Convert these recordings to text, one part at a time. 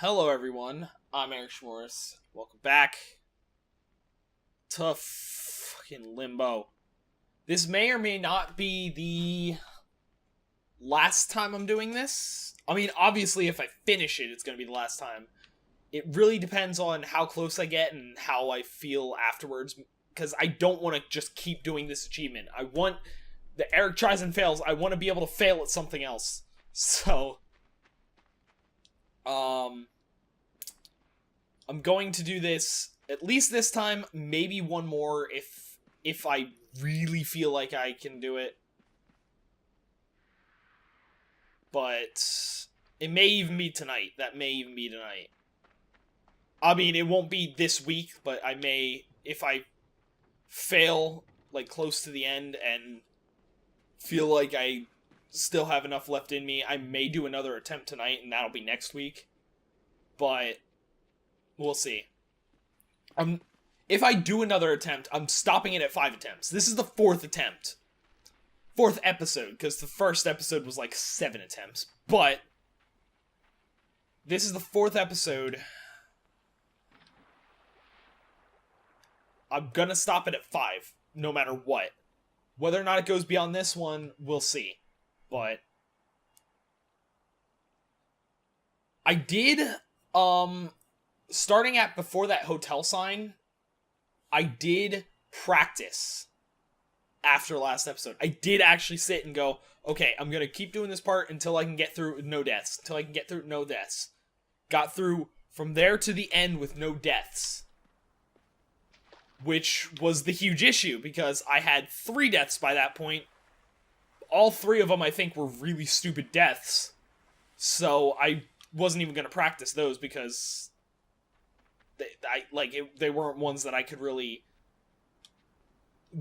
Hello, everyone. I'm Erich. Welcome back to fucking Limbo. This may or may not be the last time I'm doing this. I mean, obviously, if I finish it, it's going to be the last time. It really depends on how close I get and how I feel afterwards, because I don't want to just keep doing this achievement. I want the Erich tries and fails. I want to be able to fail at something else. So, I'm going to do this at least this time, maybe one more if I really feel like I can do it. But it may even be tonight. That may even be tonight. I mean, it won't be this week, but I may, if I fail, like, close to the end and feel like I still have enough left in me, I may do another attempt tonight, and that'll be next week. But we'll see. If I do another attempt, I'm stopping it at 5 attempts. This is the 4th attempt. 4th episode, because the first episode was like 7 attempts. But this is the 4th episode. I'm gonna stop it at 5, no matter what. Whether or not it goes beyond this one, we'll see. But I did, starting at before that hotel sign, I did practice after last episode. I did actually sit and go, okay, I'm gonna keep doing this part until I can get through with no deaths. Got through from there to the end with no deaths. Which was the huge issue, because I had 3 deaths by that point. All 3 of them, I think, were really stupid deaths. So I wasn't even going to practice those, because they weren't ones that I could really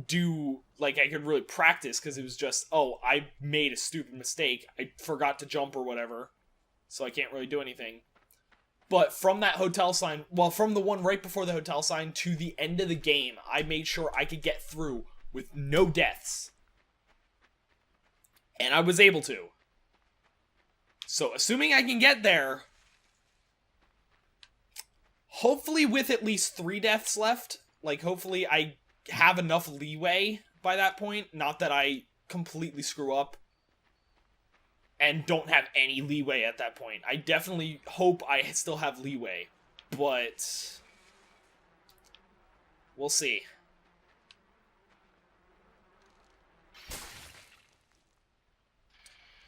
do, like, I could really practice, because it was just, oh, I made a stupid mistake. I forgot to jump or whatever, so I can't really do anything. But from that hotel sign, well, from the one right before the hotel sign to the end of the game, I made sure I could get through with no deaths. And I was able to. So, assuming I can get there, hopefully with at least 3 deaths left, like, hopefully I have enough leeway by that point, not that I completely screw up and don't have any leeway at that point. I definitely hope I still have leeway, but we'll see.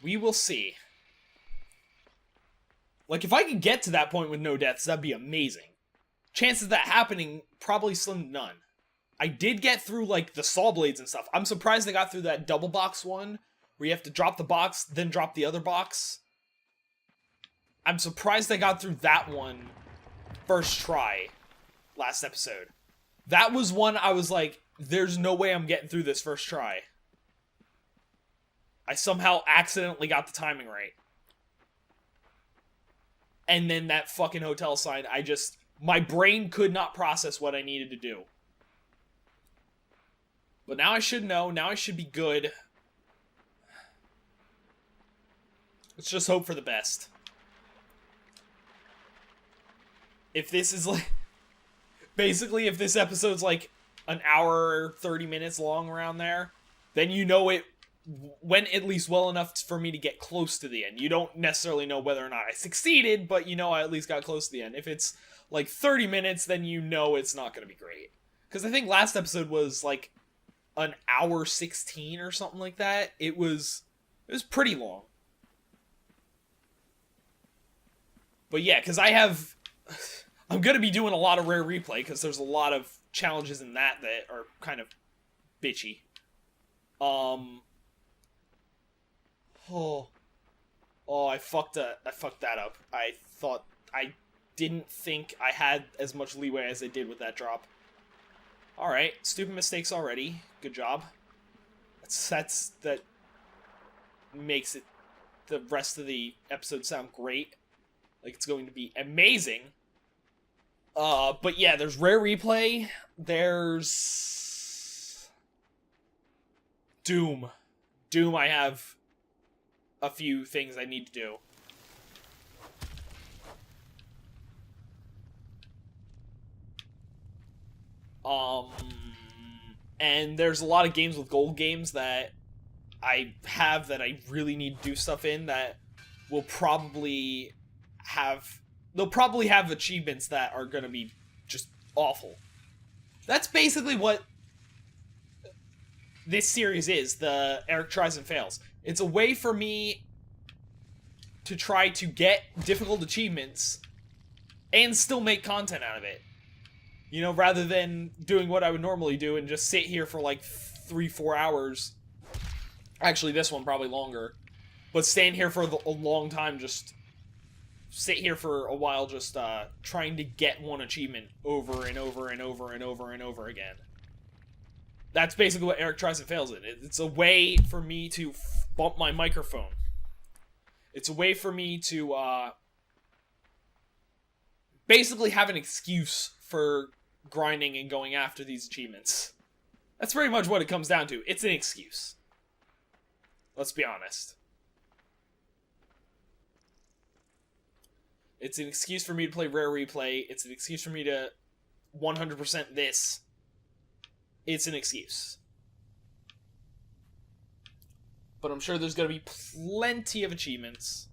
We will see. Like, if I could get to that point with no deaths, that'd be amazing. Chances of that happening, probably slim to none. I did get through, like, the saw blades and stuff. I'm surprised I got through that double box one, where you have to drop the box, then drop the other box. I'm surprised I got through that one first try last episode. That was one I was like, there's no way I'm getting through this first try. I somehow accidentally got the timing right. And then that fucking hotel sign, my brain could not process what I needed to do. But now I should know, now I should be good. Let's just hope for the best. If this is like... Basically, if this episode's like an hour or 30 minutes long around there, then you know it went at least well enough for me to get close to the end. You don't necessarily know whether or not I succeeded, but you know I at least got close to the end. If it's like 30 minutes, then you know it's not going to be great. Because I think last episode was like an hour 16 or something like that. It was pretty long. But yeah, because I'm going to be doing a lot of rare replay, because there's a lot of challenges in that are kind of bitchy. I fucked that up. I didn't think I had as much leeway as I did with that drop. Alright, stupid mistakes already. Good job. That makes it, the rest of the episode sound great. Like it's going to be amazing. But yeah, there's rare replay. There's Doom. I have a few things I need to do. Um, and there's a lot of games with gold games that I have that I really need to do stuff in that will probably have... They'll probably have achievements that are going to be just awful. That's basically what this series is, the Erich Tries and Fails. It's a way for me to try to get difficult achievements and still make content out of it. You know, rather than doing what I would normally do and just sit here for like 3-4 hours. Actually, this one probably longer. But stand here for a long time, just sit here for a while, just trying to get one achievement over and over and over and over and over again. That's basically what Erich Tries and Fails in. It's a way for me to bump my microphone. It's a way for me to basically have an excuse for grinding and going after these achievements. That's pretty much what it comes down to. It's an excuse. Let's be honest. It's an excuse for me to play Rare Replay. It's an excuse for me to 100% this. It's an excuse. But I'm sure there's going to be plenty of achievements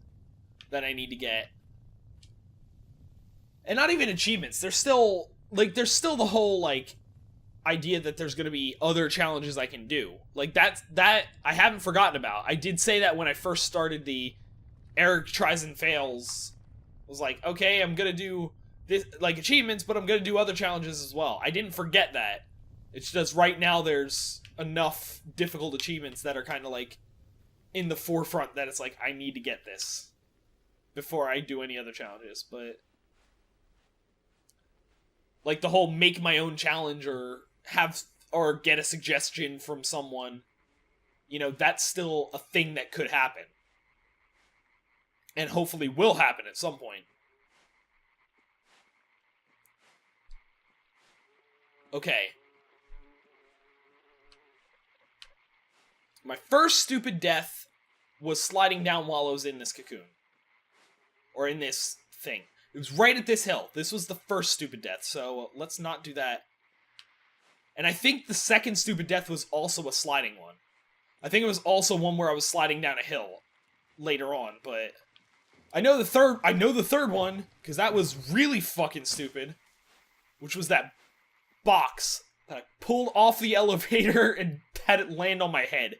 that I need to get. And not even achievements. There's still the whole, like, idea that there's going to be other challenges I can do. Like, that I haven't forgotten about. I did say that when I first started the Erich Tries and Fails. I was like, okay, I'm going to do this, like, achievements, but I'm going to do other challenges as well. I didn't forget that. It's just right now there's enough difficult achievements that are kind of, like, in the forefront that it's like, I need to get this before I do any other challenges. But like the whole make my own challenge or get a suggestion from someone, you know, that's still a thing that could happen. And hopefully will happen at some point. Okay. My first stupid death was sliding down while I was in this cocoon. Or in this thing. It was right at this hill. This was the first stupid death, so let's not do that. And I think the second stupid death was also a sliding one. I think it was also one where I was sliding down a hill later on, but I know the third one, because that was really fucking stupid. Which was that box that I pulled off the elevator and had it land on my head.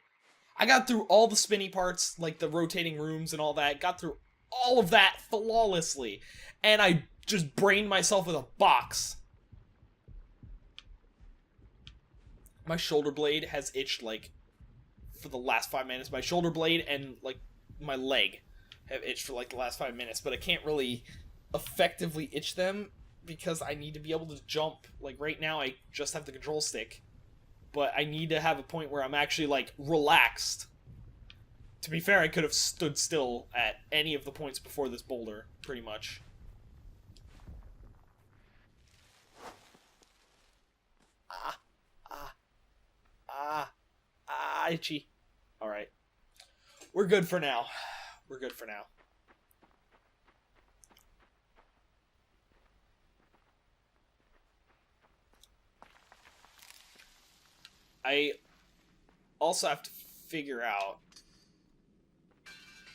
I got through all the spinny parts, like the rotating rooms and all that, got through all of that flawlessly, and I just brained myself with a box. My shoulder blade has itched, like, for the last 5 minutes. My shoulder blade and, like, my leg have itched for, like, the last 5 minutes, but I can't really effectively itch them because I need to be able to jump. Like, right now I just have the control stick, but I need to have a point where I'm actually, like, relaxed. To be fair, I could have stood still at any of the points before this boulder, pretty much. Itchy. Alright. We're good for now. We're good for now. I also have to figure out...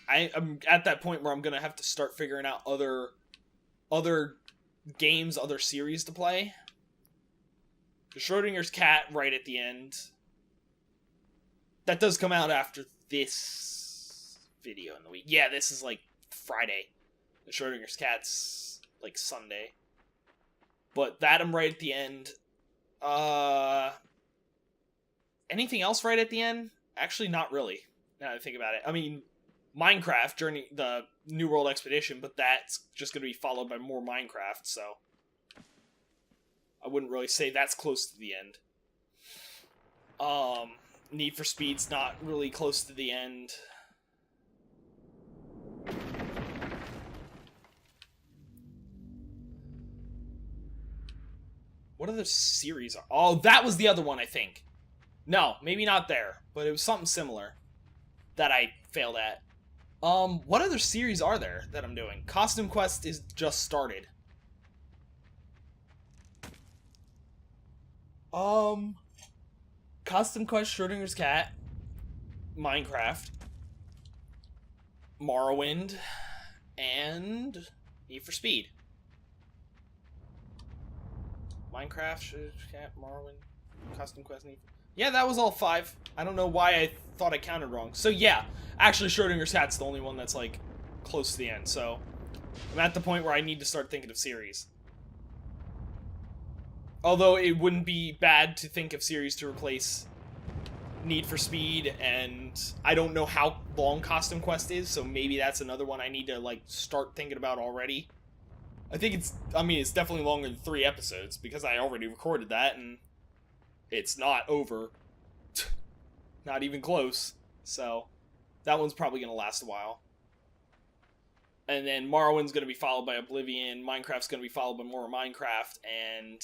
I'm at that point where I'm gonna have to start figuring out other games, other series to play. The Schrodinger's Cat right at the end. That does come out after this video in the week. Yeah, this is like Friday. The Schrodinger's Cat's like Sunday. But that I'm right at the end. Anything else right at the end? Actually, not really. Now that I think about it. I mean, Minecraft, Journey, the New World Expedition, but that's just going to be followed by more Minecraft, so I wouldn't really say that's close to the end. Need for Speed's not really close to the end. What other series are... Oh, that was the other one, I think. No, maybe not there, but it was something similar that I failed at. What other series are there that I'm doing? Costume Quest is just started. Um, Custom Quest, Schrodinger's Cat, Minecraft, Morrowind, and Need for Speed. Minecraft, Schrodinger's Cat, Morrowind, Custom Quest, Need for... Yeah, that was all 5. I don't know why I thought I counted wrong. So yeah, actually Schrodinger's Cat's the only one that's like close to the end. So I'm at the point where I need to start thinking of series. Although it wouldn't be bad to think of series to replace Need for Speed, and I don't know how long Custom Quest is, so maybe that's another one I need to like start thinking about already. I think it's definitely longer than 3 episodes, because I already recorded that, and it's not over. Not even close. So, that one's probably going to last a while. And then Morrowind's going to be followed by Oblivion, Minecraft's going to be followed by more Minecraft, and...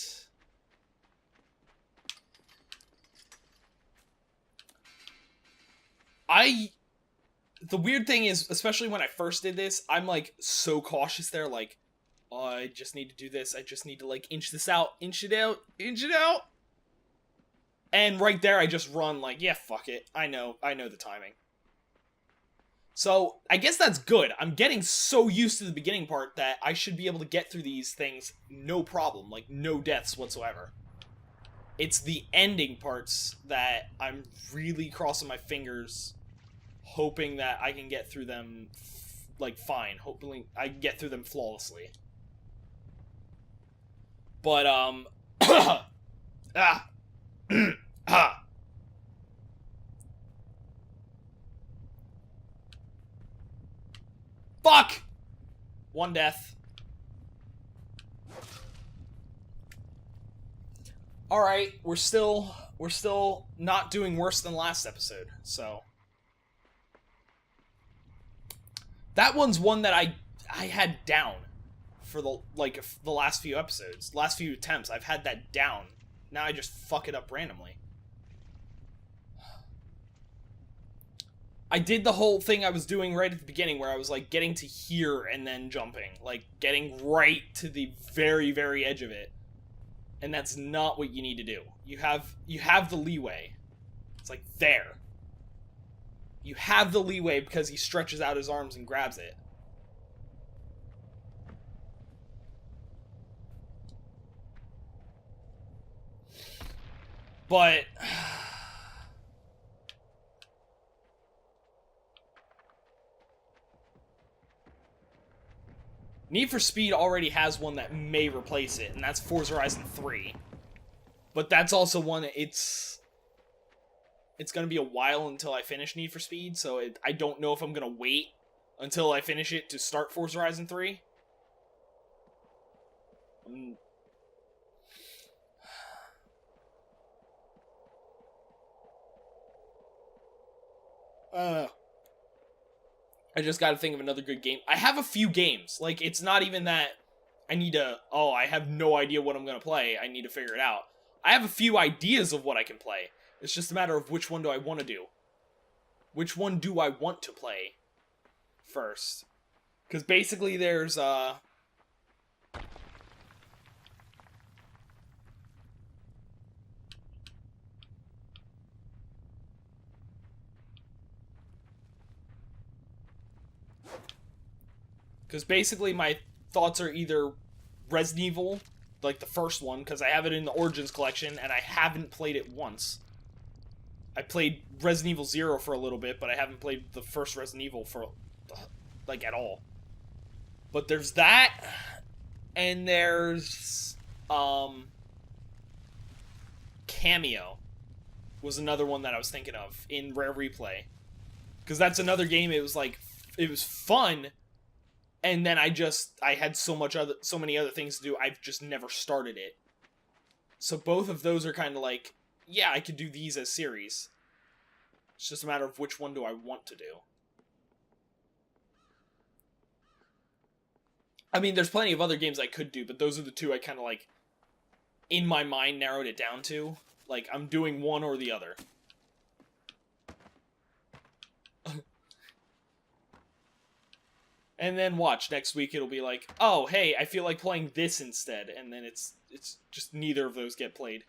The weird thing is, especially when I first did this, I'm like so cautious there, like, oh, I just need to do this, I just need to like inch this out, inch it out, inch it out. And right there I just run like, yeah, fuck it. I know the timing. So, I guess that's good. I'm getting so used to the beginning part that I should be able to get through these things no problem, like no deaths whatsoever. It's the ending parts that I'm really crossing my fingers, hoping that I can get through them, like, fine. Hopefully I can get through them flawlessly. But, Fuck! 1 death. Alright, we're still not doing worse than last episode, so... That one's one that I had down for the last few episodes. Last few attempts, I've had that down. Now I just fuck it up randomly. I did the whole thing I was doing right at the beginning where I was like getting to here and then jumping. Like getting right to the very, very edge of it. And that's not what you need to do. You have the leeway. It's like there. You have the leeway because he stretches out his arms and grabs it. But... Need for Speed already has one that may replace it, and that's Forza Horizon 3. But that's also one, it's going to be a while until I finish Need for Speed, so I don't know if I'm going to wait until I finish it to start Forza Horizon 3. I just gotta think of another good game. I have a few games. Like, it's not even that I need to... Oh, I have no idea what I'm gonna play. I need to figure it out. I have a few ideas of what I can play. It's just a matter of which one do I want to do. Which one do I want to play first? Because basically there's, Because basically my thoughts are either Resident Evil, like the first one, because I have it in the Origins collection, and I haven't played it once. I played Resident Evil 0 for a little bit, but I haven't played the first Resident Evil for, like, at all. But there's that, and there's, Cameo was another one that I was thinking of in Rare Replay. Because that's another game, it was, like, it was fun, and then I had so many other things to do, I've just never started it. So both of those are kind of like, yeah, I could do these as series. It's just a matter of which one do I want to do. I mean, there's plenty of other games I could do, but those are the two I kind of like, in my mind, narrowed it down to. Like, I'm doing one or the other. And then watch, next week it'll be like, oh, hey, I feel like playing this instead. And then it's just neither of those get played.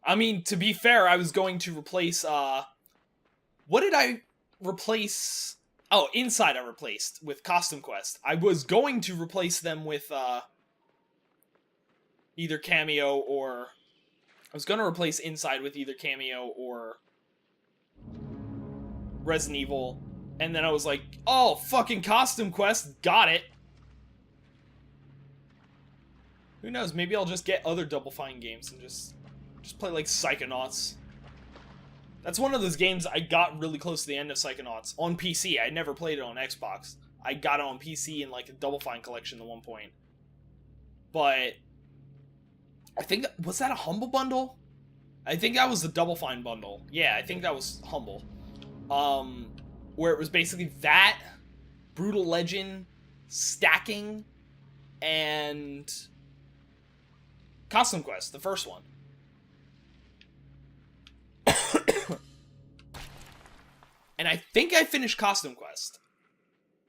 I mean, to be fair, I was going to replace, what did I replace? Oh, Inside I replaced with Costume Quest. I was going to replace them with, either Cameo or... I was gonna replace Inside with either Cameo or Resident Evil, and then I was like, oh, fucking Costume Quest, got it. Who knows, maybe I'll just get other Double Fine games and just play, like, Psychonauts. That's one of those games I got really close to the end of Psychonauts on PC. I never played it on Xbox. I got it on PC in, like, a Double Fine collection at one point. But I think was that a Humble bundle? I think that was the Double Fine bundle. Yeah, I think that was Humble. Where it was basically that, Brutal Legend, Stacking, and Costume Quest, the first one. And I think I finished Costume Quest.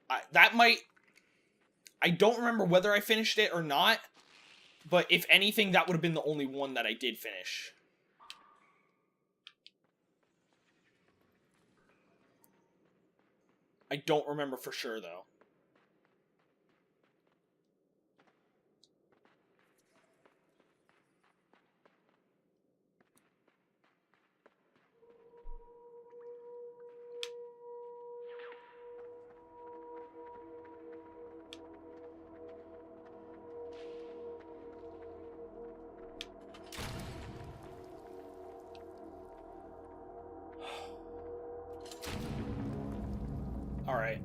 I don't remember whether I finished it or not, but if anything, that would have been the only one that I did finish. I don't remember for sure, though. Alright.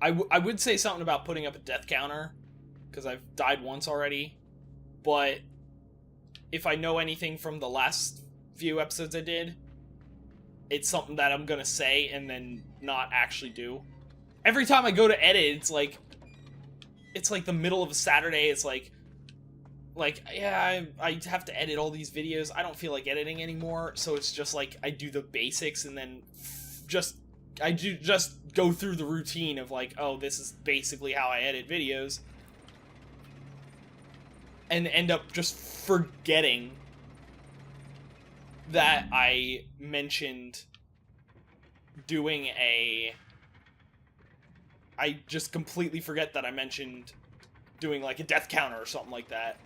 I would say something about putting up a death counter, because I've died once already, but if I know anything from the last few episodes I did, it's something that I'm gonna say and then not actually do. Every time I go to edit, it's like the middle of a Saturday. It's like yeah, I have to edit all these videos. I don't feel like editing anymore, so it's just like I do the basics and then just go through the routine of like, oh, this is basically how I edit videos, and end up just forgetting that I mentioned doing a... I just completely forget that I mentioned doing, like, a death counter or something like that.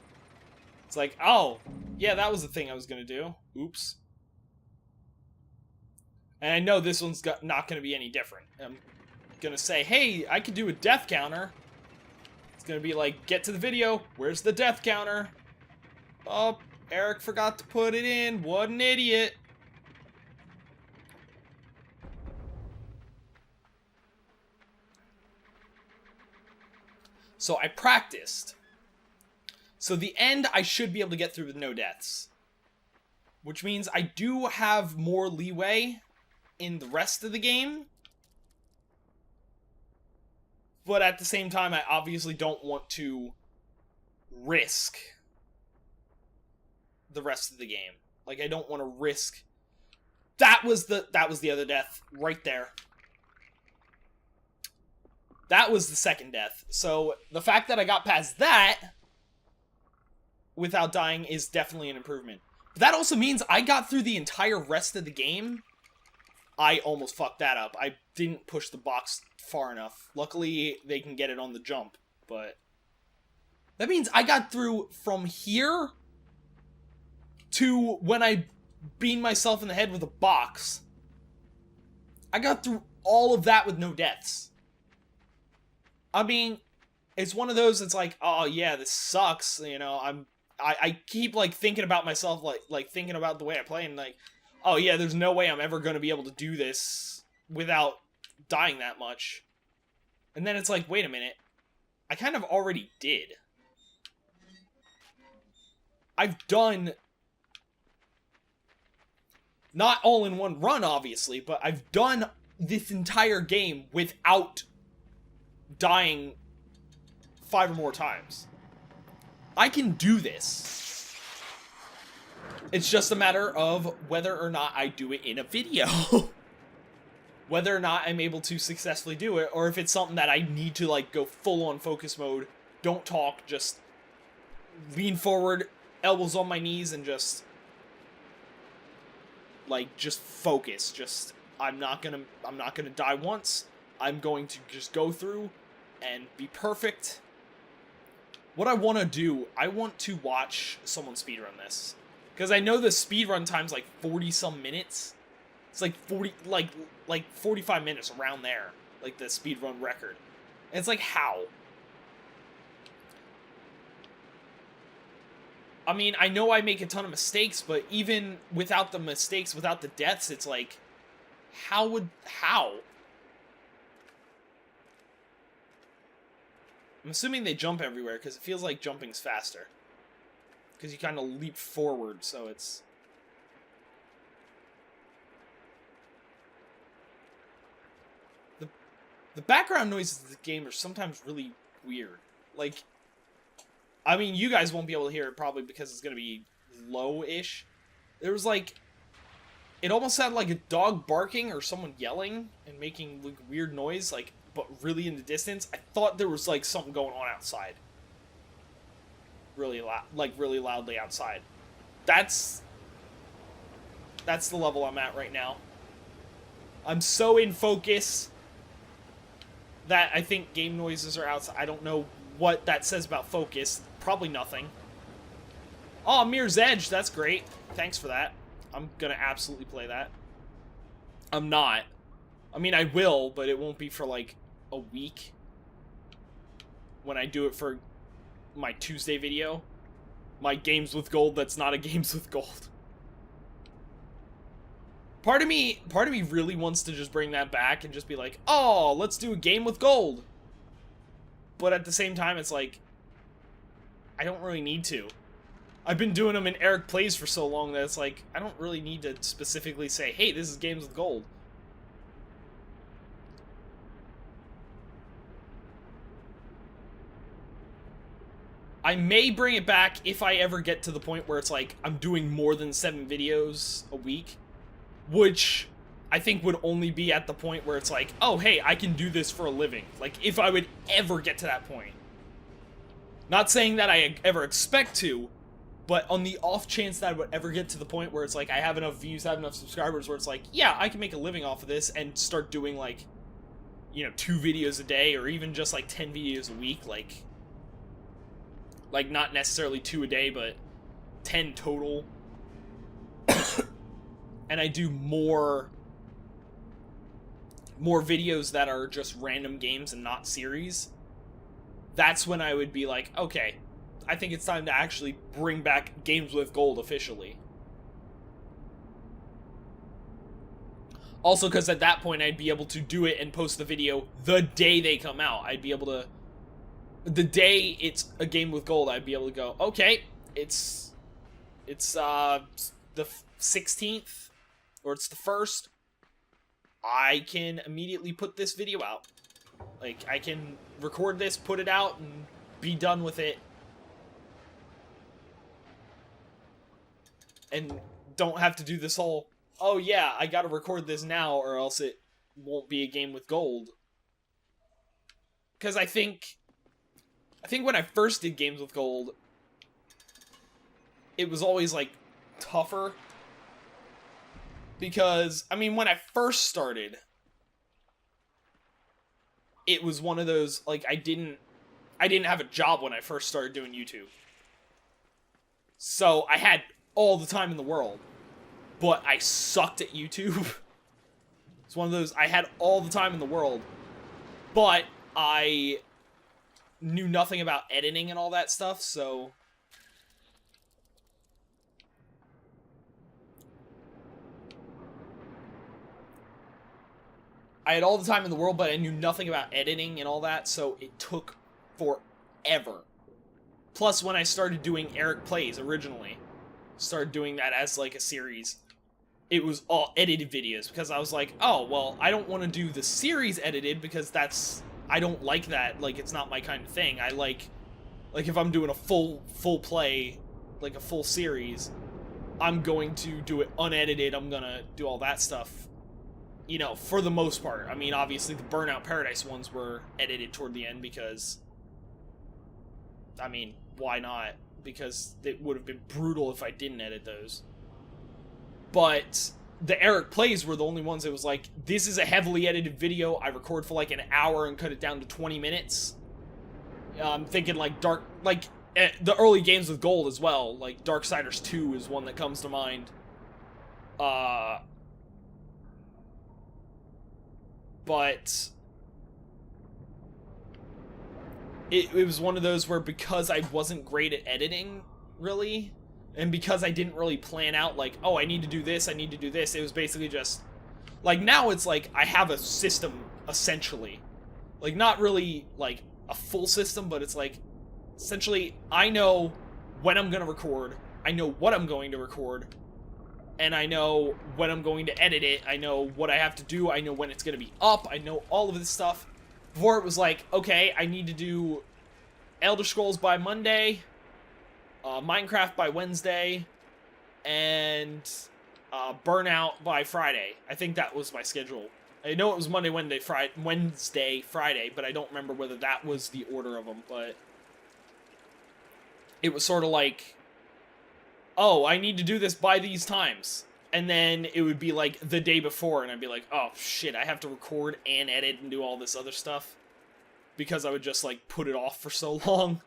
It's like, oh, yeah, that was the thing I was gonna do. Oops. And I know this one's not gonna be any different. I'm gonna say, hey, I could do a death counter. It's gonna be like, get to the video, where's the death counter? Oh, Eric forgot to put it in, what an idiot. So I practiced. So the end I should be able to get through with no deaths. Which means I do have more leeway in the rest of the game. But at the same time, I obviously don't want to risk the rest of the game. Like, I don't want to risk... That was the other death right there. That was the second death. So the fact that I got past that without dying is definitely an improvement. But that also means I got through the entire rest of the game. I almost fucked that up. I didn't push the box far enough. Luckily, they can get it on the jump, but... That means I got through from here to when I beamed myself in the head with a box. I got through all of that with no deaths. I mean, it's one of those that's like, oh yeah, this sucks, you know, I keep, like, thinking about myself, like, thinking about the way I play, and, like, oh yeah, there's no way I'm ever gonna be able to do this without dying that much. And then it's like, wait a minute, I kind of already did. I've done, not all in one run, obviously, but I've done this entire game without dying 5 or more times. I can do this. It's just a matter of whether or not I do it in a video. Whether or not I'm able to successfully do it, or if it's something that I need to, like, go full on focus mode, don't talk, just lean forward, elbows on my knees, and just, like, just focus. Just, I'm not gonna die once. I'm going to just go through and be perfect. What I want to do, I want to watch someone speedrun this. Because I know the speedrun time's like 40-some minutes. It's like 45 minutes, around there. Like, the speedrun record. And it's like, how? I mean, I know I make a ton of mistakes, but even without the mistakes, without the deaths, it's like, how? I'm assuming they jump everywhere, because it feels like jumping's faster. Because you kind of leap forward, so it's... The background noises of the game are sometimes really weird. Like, I mean, you guys won't be able to hear it probably because it's going to be low-ish. There was, like... It almost sounded like a dog barking or someone yelling and making, like, weird noise, like, but really in the distance. I thought there was, like, something going on outside. Really loud, like, really loudly outside. That's the level I'm at right now. I'm so in focus that I think game noises are outside. I don't know what that says about focus. Probably nothing. Oh, Mirror's Edge. That's great. Thanks for that. I'm gonna absolutely play that. I'm not. I mean, I will, but it won't be for, like, a week. When I do it for my Tuesday video. My Games with Gold that's not a Games with Gold. Part of me really wants to just bring that back and just be like, oh, let's do a game with gold. But at the same time, it's like, I don't really need to. I've been doing them in Erich Plays for so long that it's like, I don't really need to specifically say, hey, this is games with gold. I may bring it back if I ever get to the point where it's like, I'm doing more than 7 videos a week. Which I think would only be at the point where it's like, oh, hey, I can do this for a living. Like, if I would ever get to that point. Not saying that I ever expect to, but on the off chance that I would ever get to the point where it's like, I have enough views, have enough subscribers, where it's like, yeah, I can make a living off of this and start doing, like, you know, 2 videos a day, or even just, like, 10 videos a week, like, not necessarily 2 a day, but 10 total. And I do more videos that are just random games and not series, that's when I would be like, okay, I think it's time to actually bring back Games with Gold officially. Also, because at that point, I'd be able to do it and post the video the day they come out. I'd be able to... The day it's a Game with Gold, I'd be able to go, okay, it's the 16th, or it's the 1st, I can immediately put this video out. Like, I can record this, put it out, and be done with it. And don't have to do this whole, oh yeah, I gotta record this now, or else it won't be a Game with Gold. Because I think when I first did Games with Gold, it was always, like, tougher. Because, I mean, when I first started, it was one of those, like, I didn't have a job when I first started doing YouTube. So, I had all the time in the world. But I sucked at YouTube. It's one of those, I had all the time in the world. But I knew nothing about editing and all that stuff, so... I had all the time in the world, but I knew nothing about editing and all that, so it took forever. Plus, when I started doing Erich Plays originally, started doing that as, like, a series, it was all edited videos, because I was like, oh, well, I don't want to do the series edited, because that's... I don't like that, like, it's not my kind of thing. I like if I'm doing a full play, like a full series, I'm going to do it unedited. I'm gonna do all that stuff, you know, for the most part. I mean, obviously the Burnout Paradise ones were edited toward the end because, I mean, why not? Because it would have been brutal if I didn't edit those. But the Erich plays were the only ones that was like, this is a heavily edited video. I record for like an hour and cut it down to 20 minutes. I'm thinking like the early games with gold as well. Like Darksiders 2 is one that comes to mind. But it was one of those where, because I wasn't great at editing, really, and because I didn't really plan out, like, oh, I need to do this, it was basically just, like, now it's like, I have a system, essentially. Like, not really, like, a full system, but it's like, essentially, I know when I'm gonna record, I know what I'm going to record, and I know when I'm going to edit it, I know what I have to do, I know when it's gonna be up, I know all of this stuff. Before it was like, okay, I need to do Elder Scrolls by Monday, Minecraft by Wednesday, and Burnout by Friday. I think that was my schedule. I know it was Monday, Wednesday, Friday, but I don't remember whether that was the order of them, but it was sort of like, oh, I need to do this by these times. And then it would be like the day before, and I'd be like, oh shit, I have to record and edit and do all this other stuff. Because I would just like put it off for so long.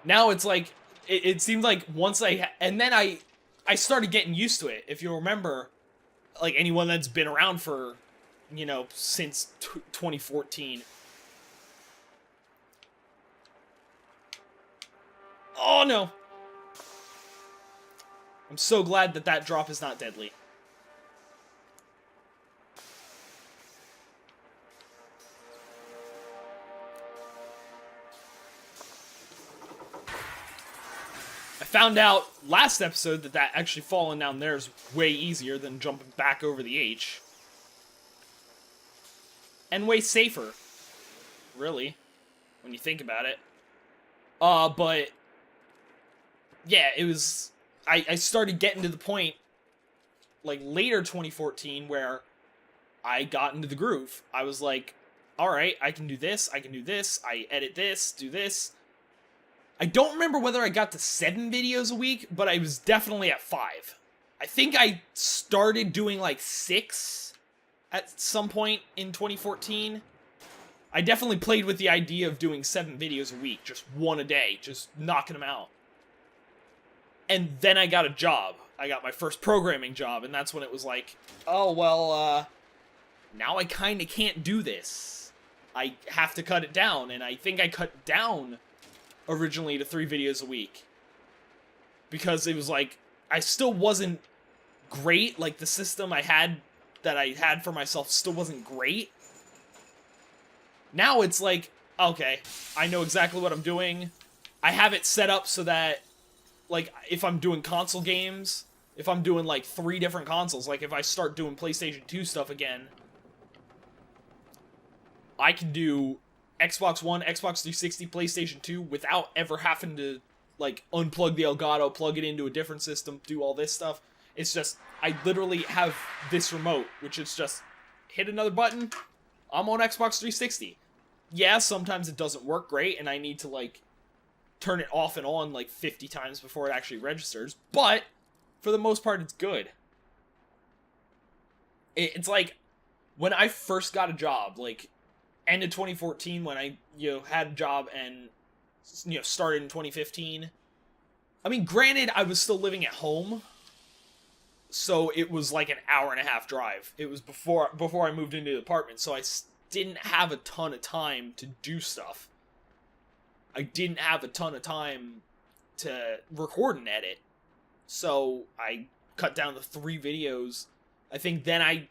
Now it's like, it seemed like once and then I started getting used to it. If you remember, like anyone that's been around for, you know, since 2014. Oh no! I'm so glad that that drop is not deadly. I found out last episode that actually falling down there is way easier than jumping back over the H. And way safer. Really. When you think about it. But yeah, it was, I started getting to the point, like, later 2014, where I got into the groove. I was like, alright, I can do this, I edit this, do this. I don't remember whether I got to 7 videos a week, but I was definitely at 5. I think I started doing, like, 6 at some point in 2014. I definitely played with the idea of doing 7 videos a week, just one a day, just knocking them out. And then I got a job. I got my first programming job, and that's when it was like, oh, well, now I kind of can't do this. I have to cut it down, and I think I cut down originally to 3 videos a week. Because it was like, I still wasn't great, like, the system I had for myself still wasn't great. Now it's like, okay, I know exactly what I'm doing. I have it set up so that, like, if I'm doing console games, if I'm doing, like, 3 different consoles, like, if I start doing PlayStation 2 stuff again, I can do Xbox One, Xbox 360, PlayStation 2 without ever having to, like, unplug the Elgato, plug it into a different system, do all this stuff. It's just, I literally have this remote, which is just, hit another button, I'm on Xbox 360. Yeah, sometimes it doesn't work great, and I need to, like, turn it off and on, like, 50 times before it actually registers, but for the most part, it's good. It's like, when I first got a job, like, end of 2014, when I, you know, had a job and, you know, started in 2015. I mean, granted, I was still living at home, so it was like an hour-and-a-half drive. It was before I moved into the apartment, so I didn't have a ton of time to do stuff. I didn't have a ton of time to record and edit, so I cut down to 3 videos. I think then I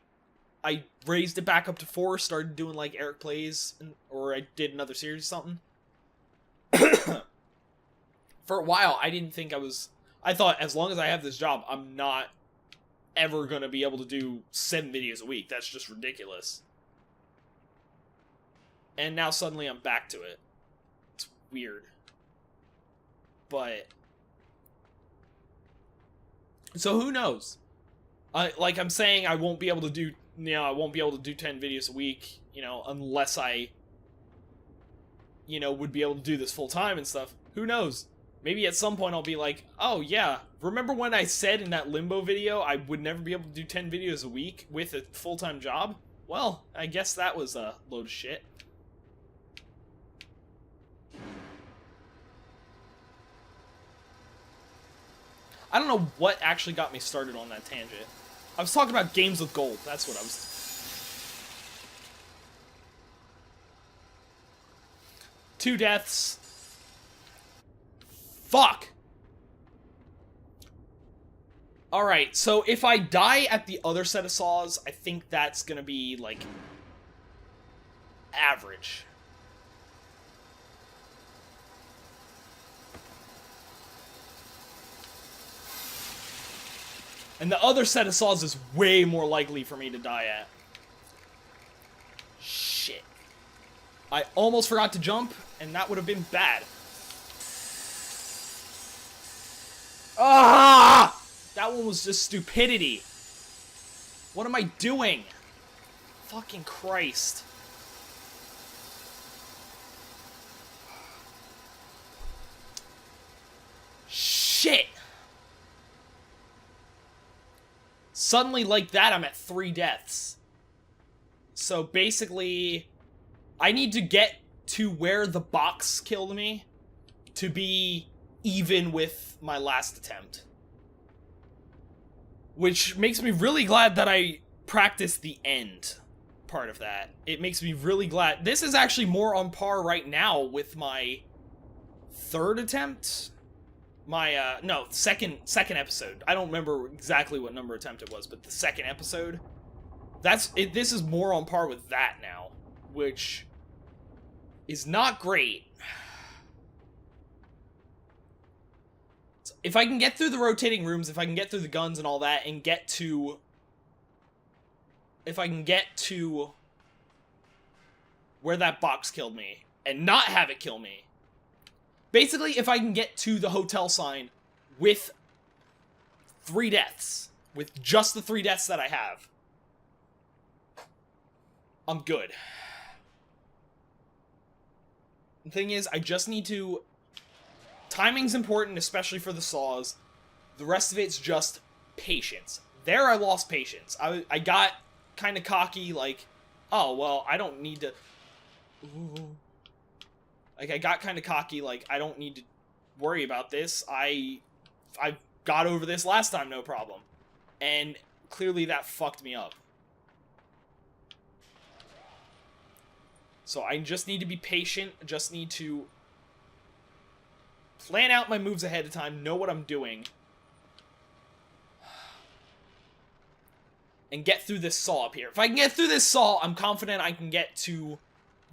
raised it back up to 4, started doing, like, Erich Plays, or I did another series or something. For a while, I didn't think I thought, as long as I have this job, I'm not ever gonna be able to do 7 videos a week. That's just ridiculous. And now suddenly I'm back to it. It's weird. But So who knows? Like I'm saying, I won't be able to do, I won't be able to do 10 videos a week, unless I, would be able to do this full time and stuff. Who knows? Maybe at some point I'll be like, oh yeah, remember when I said in that Limbo video I would never be able to do 10 videos a week with a full-time job? Well, I guess that was a load of shit. I don't know what actually got me started on that tangent. I was talking about games with gold. That's what I was... 2 deaths. Fuck! Alright, so if I die at the other set of saws, I think that's gonna be, like, average. And the other set of saws is way more likely for me to die at. Shit. I almost forgot to jump, and that would have been bad. Ah! That one was just stupidity. What am I doing? Fucking Christ. Shit! Suddenly, like that, I'm at 3 deaths. So basically, I need to get to where the box killed me to be even with my last attempt. Which makes me really glad that I practiced the end part of that. It makes me really glad. This is actually more on par right now with my 3rd attempt. My, no, second episode. I don't remember exactly what number attempt it was, but the 2nd episode. This is more on par with that now, which is not great. So if I can get through the rotating rooms, if I can get through the guns and all that, and get to... If I can get to where that box killed me, and not have it kill me. Basically, if I can get to the hotel sign with 3 deaths, with just the 3 deaths that I have, I'm good. The thing is, I just need to... Timing's important, especially for the saws. The rest of it's just patience. There I lost patience. I got kind of cocky, like, oh, well, I don't need to... Ooh. Like, I got kind of cocky, like, I don't need to worry about this. I got over this last time, no problem. And clearly that fucked me up. So I just need to be patient, just need to plan out my moves ahead of time, know what I'm doing, and get through this saw up here. If I can get through this saw, I'm confident I can get to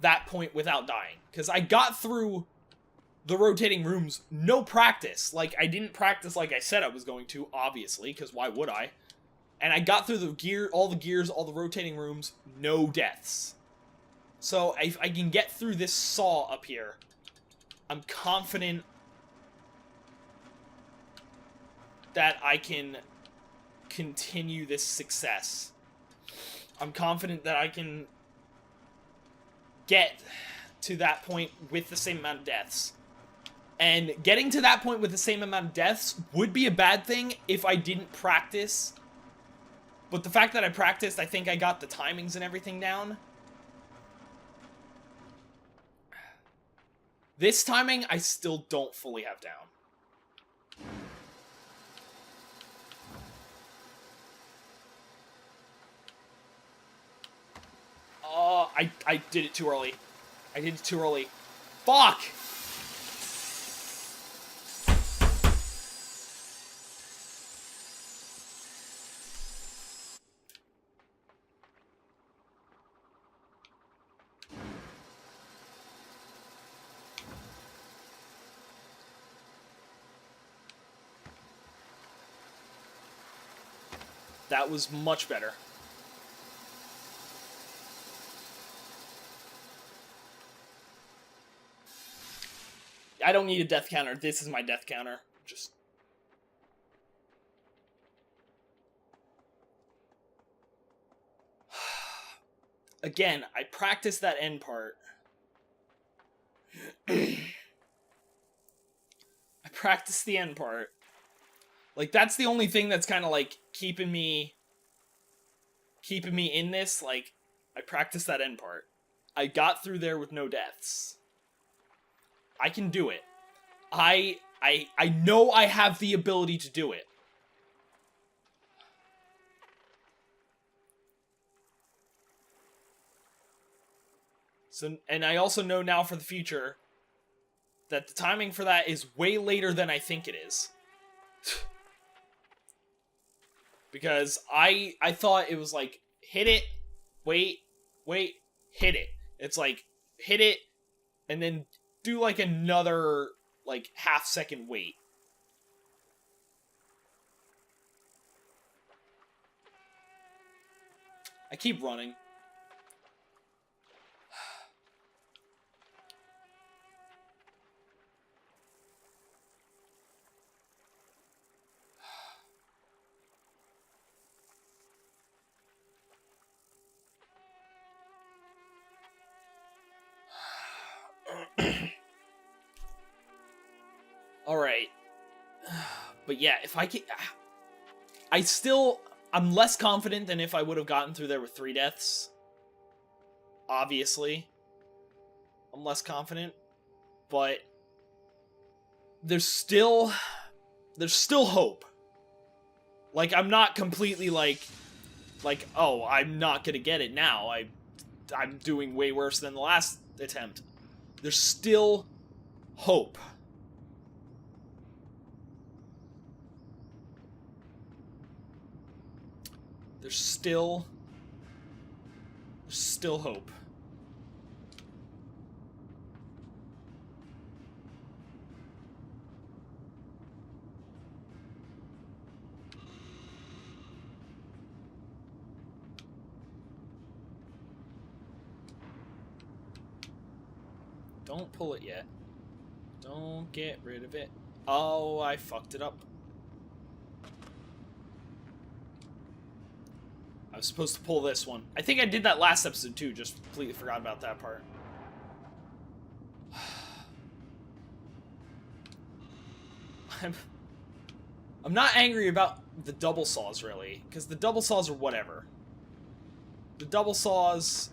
that point without dying. Because I got through the rotating rooms, no practice. Like, I didn't practice like I said I was going to, obviously, because why would I? And I got through the gears, all the rotating rooms, no deaths. So, if I can get through this saw up here, I'm confident that I can continue this success. I'm confident that I can get to that point with the same amount of deaths. And getting to that point with the same amount of deaths would be a bad thing if I didn't practice. But the fact that I practiced, I think I got the timings and everything down. This timing, I still don't fully have down. Oh, I did it too early. I did it too early. Fuck! That was much better. I don't need a death counter. This is my death counter. Just... again, I practiced that end part. I practiced the end part. Like, that's the only thing that's kind of, like, keeping me in this. Like, I practiced that end part. I got through there with no deaths. I can do it. I know I have the ability to do it. So, and I also know now for the future that the timing for that is way later than I think it is. Because I thought it was like, hit it, wait, hit it. It's like, hit it, and then do like another, like, half-second wait. I keep running. Alright. But yeah, if I can... I'm less confident than if I would have gotten through there with 3 deaths. Obviously. I'm less confident. But... There's still hope. Like, I'm not completely like, oh, I'm not gonna get it now. I'm doing way worse than the last attempt. There's still hope. There's still hope. Don't pull it yet. Don't get rid of it. Oh, I fucked it up. I was supposed to pull this one. I think I did that last episode too, just completely forgot about that part. I'm not angry about the double saws, really, because the double saws are whatever. The double saws...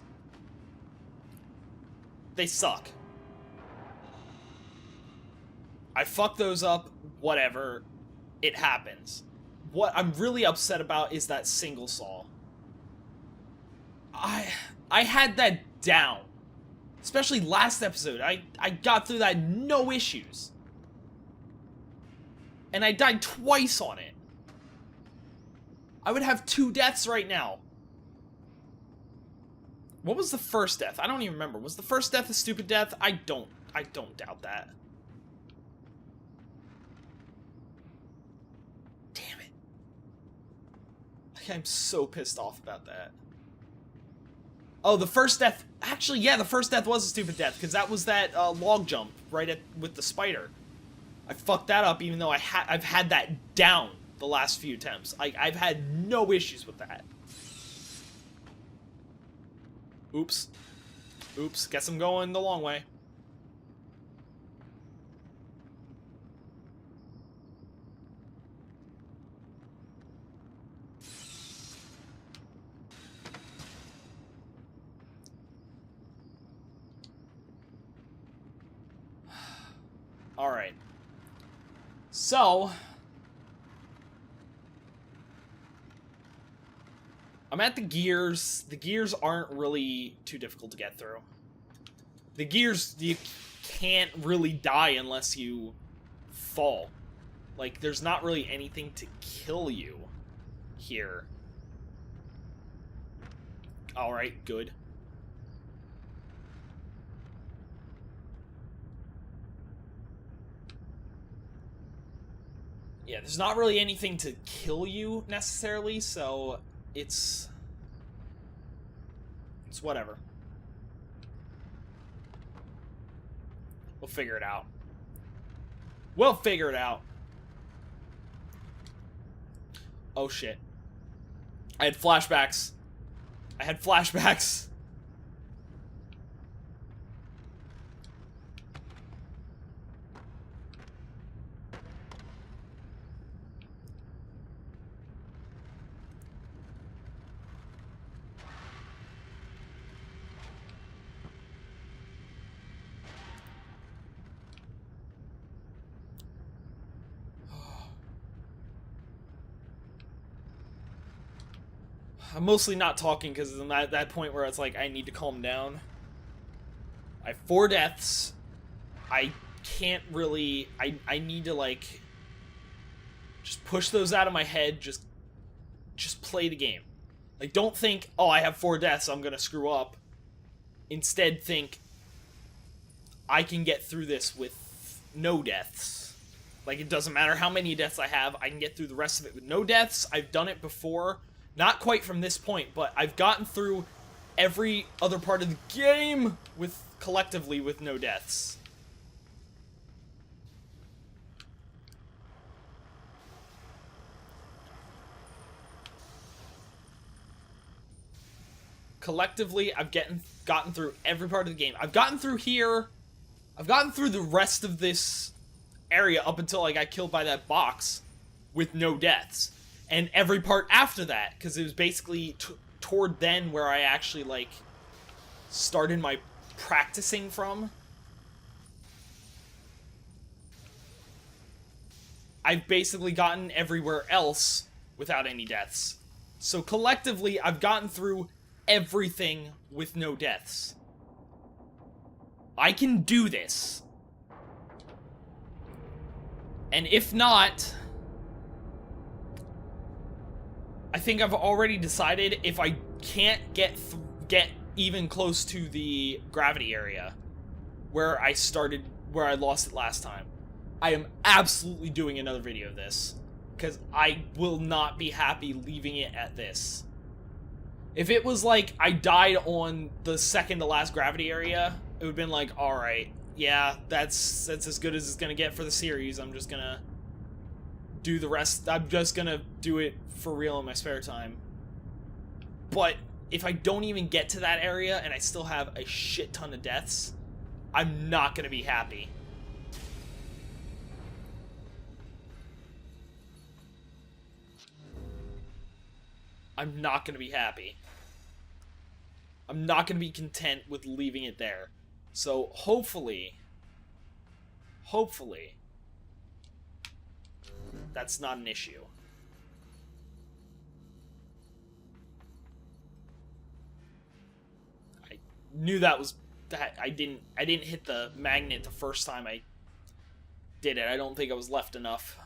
they suck. I fucked those up, whatever. It happens. What I'm really upset about is that single saw. I had that down. Especially last episode. I got through that no issues. And I died twice on it. I would have 2 deaths right now. What was the first death? I don't even remember. Was the first death a stupid death? I don't doubt that. Damn it. I'm so pissed off about that. Oh, the first death... actually, yeah, the first death was a stupid death, because that was that log jump right with the spider. I fucked that up, even though I've had that down the last few attempts. I've had no issues with that. Oops. Oops, guess I'm going the long way. Alright. So... I'm at the gears. The gears aren't really too difficult to get through. The gears, you can't really die unless you fall. Like, there's not really anything to kill you here. Alright, good. Yeah, there's not really anything to kill you, necessarily, so it's whatever. We'll figure it out. We'll figure it out. Oh, shit. I had flashbacks. I'm mostly not talking because I'm at that point where it's like I need to calm down. I have 4 deaths. I can't really... I need to, like... just push those out of my head. Just play the game. Like, don't think, oh, I have 4 deaths, I'm gonna screw up. Instead, think, I can get through this with no deaths. Like, it doesn't matter how many deaths I have, I can get through the rest of it with no deaths. I've done it before. Not quite from this point, but I've gotten through every other part of the game collectively with no deaths. Collectively, I've gotten through every part of the game. I've gotten through here. I've gotten through the rest of this area up until I got killed by that box with no deaths. And every part after that, because it was basically toward then where I actually, like, started my practicing from. I've basically gotten everywhere else without any deaths. So collectively, I've gotten through everything with no deaths. I can do this. And if not, I think I've already decided if I can't get even close to the gravity area where I lost it last time, I am absolutely doing another video of this, because I will not be happy leaving it at this. If it was like I died on the second to last gravity area, it would have been like, alright, yeah, that's as good as it's gonna get for the series. I'm just gonna do the rest. I'm just gonna do it for real in my spare time. But if I don't even get to that area and I still have a shit ton of deaths, I'm not gonna be happy. I'm not gonna be happy. I'm not gonna be content with leaving it there. So hopefully, that's not an issue. I knew that was that. I didn't hit the magnet the first time I did it. I don't think I was left enough.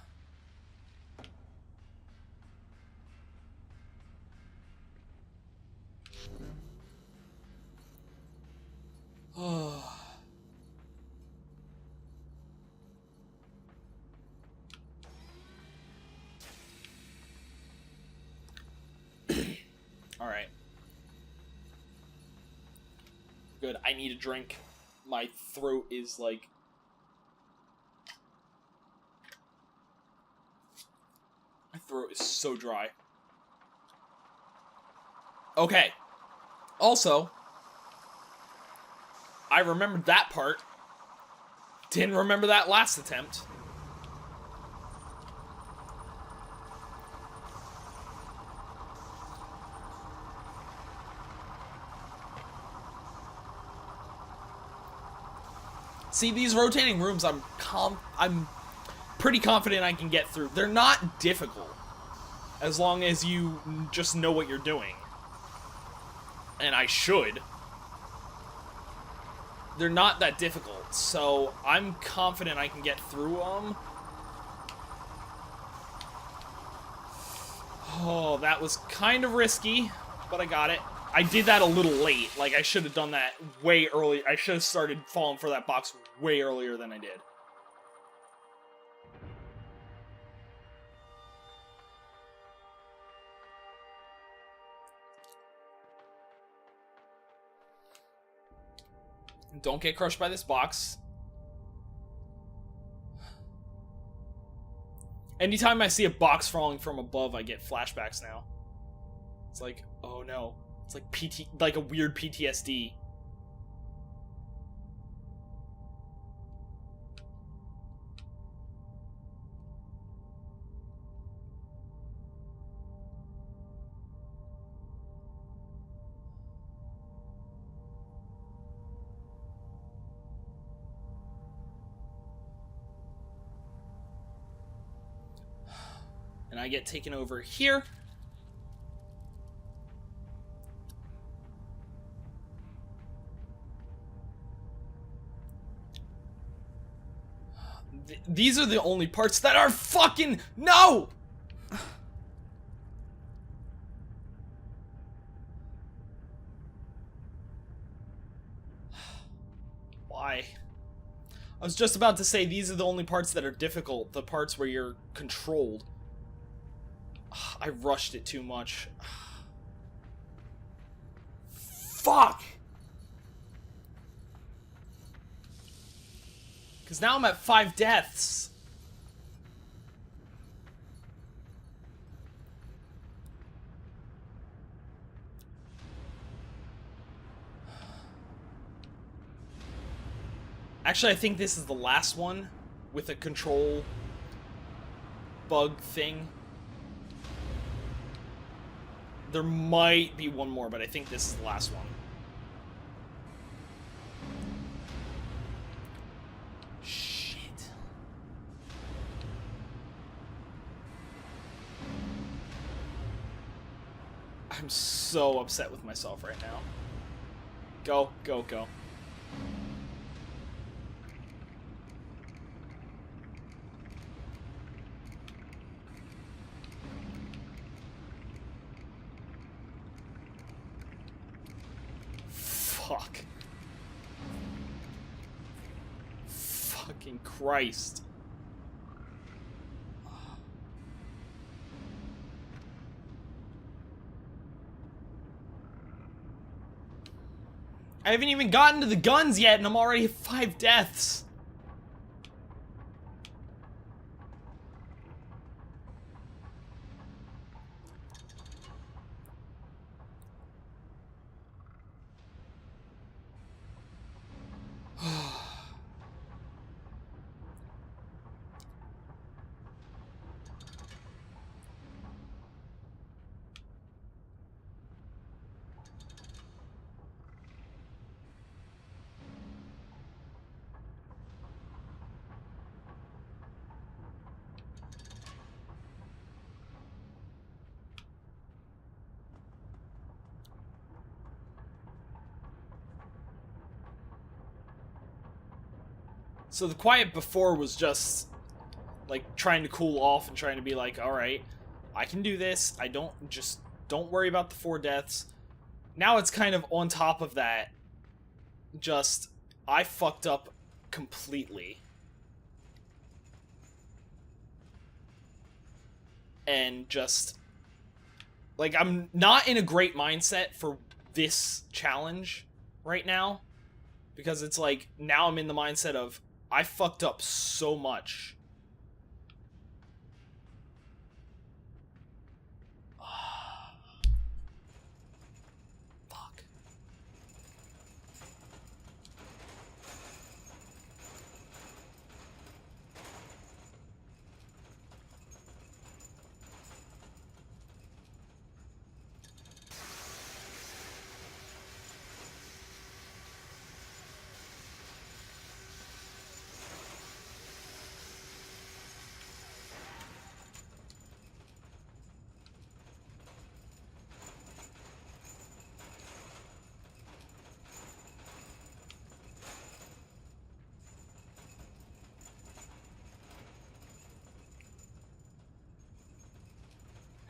Oh. Alright. Good, I need a drink. My throat is like... my throat is so dry. Okay. Also, I remembered that part. Didn't remember that last attempt. See, these rotating rooms, I'm pretty confident I can get through. They're not difficult, as long as you just know what you're doing. And I should. They're not that difficult, so I'm confident I can get through them. Oh, that was kind of risky, but I got it. I did that a little late. Like, I should have done that way early. I should have started falling for that box way earlier than I did. Don't get crushed by this box. Anytime I see a box falling from above, I get flashbacks now. It's like, oh no. It's like like a weird PTSD. And I get taken over here. these are the only parts that are fucking... No! Why? I was just about to say these are the only parts that are difficult. The parts where you're controlled. I rushed it too much. Fuck! Because now I'm at 5 deaths. Actually, I think this is the last one with a control bug thing. There might be one more, but I think this is the last one. Shit. I'm so upset with myself right now. Go, go, go. Fuck. Fucking Christ. I haven't even gotten to the guns yet, and I'm already at 5 deaths. So the quiet before was just, like, trying to cool off and trying to be like, alright, I can do this, don't worry about the 4 deaths. Now it's kind of on top of that, just, I fucked up completely. And just, like, I'm not in a great mindset for this challenge right now. Because it's like, now I'm in the mindset of, I fucked up so much. Fuck.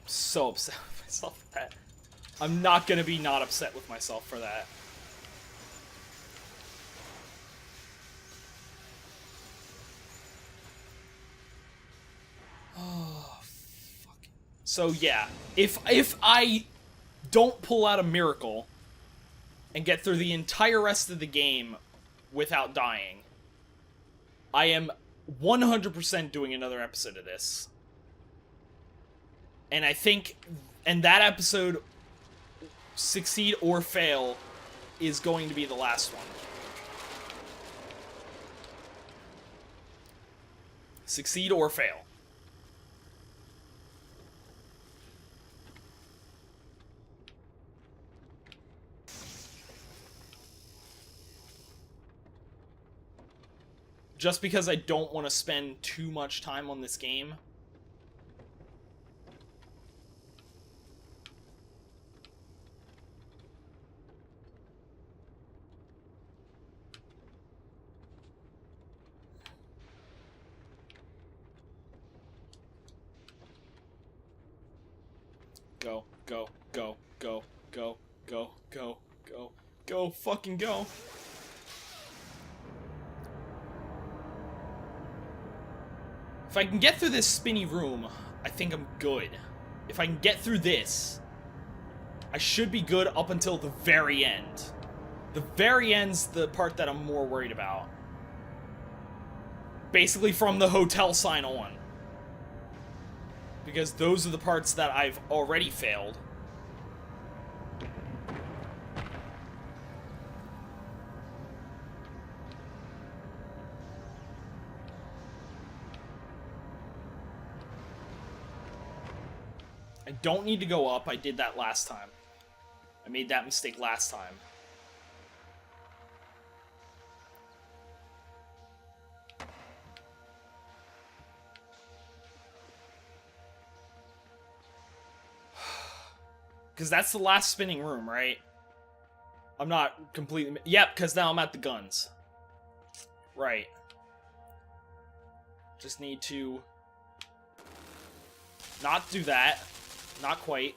So upset with myself for that. I'm not gonna be not upset with myself for that. Oh, fuck. So yeah, if I don't pull out a miracle and get through the entire rest of the game without dying, I am 100% doing another episode of this. And I think, and that episode, succeed or fail, is going to be the last one. Succeed or fail. Just because I don't want to spend too much time on this game. Go, go, go, go, go, go, go, go, go, fucking go. If I can get through this spinny room, I think I'm good. If I can get through this, I should be good up until the very end. The very end's the part that I'm more worried about. Basically from the hotel sign on. Because those are the parts that I've already failed. I don't need to go up. I did that last time. I made that mistake last time. Because that's the last spinning room, right? I'm not completely... Yep, because now I'm at the guns. Right. Just need to... not do that. Not quite.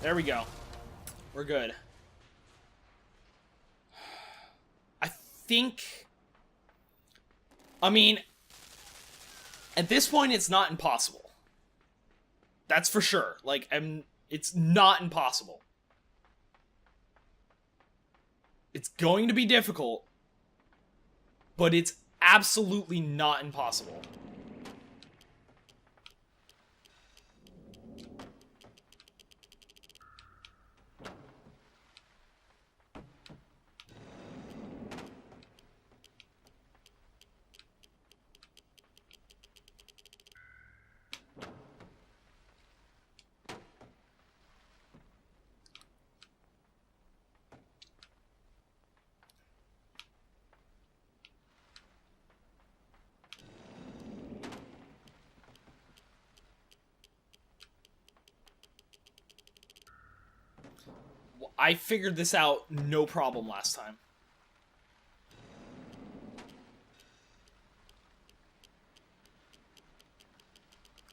There we go. We're good. I think... I mean... At this point, it's not impossible. That's for sure. Like, it's not impossible. It's going to be difficult, but it's absolutely not impossible. I figured this out no problem last time.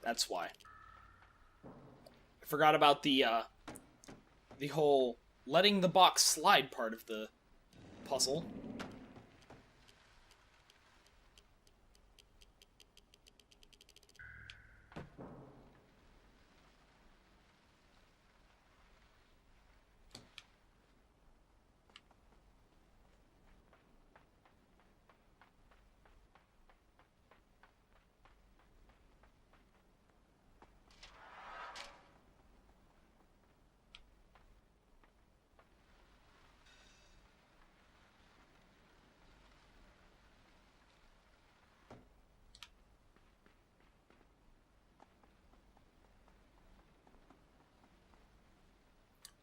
That's why. I forgot about the whole letting the box slide part of the puzzle.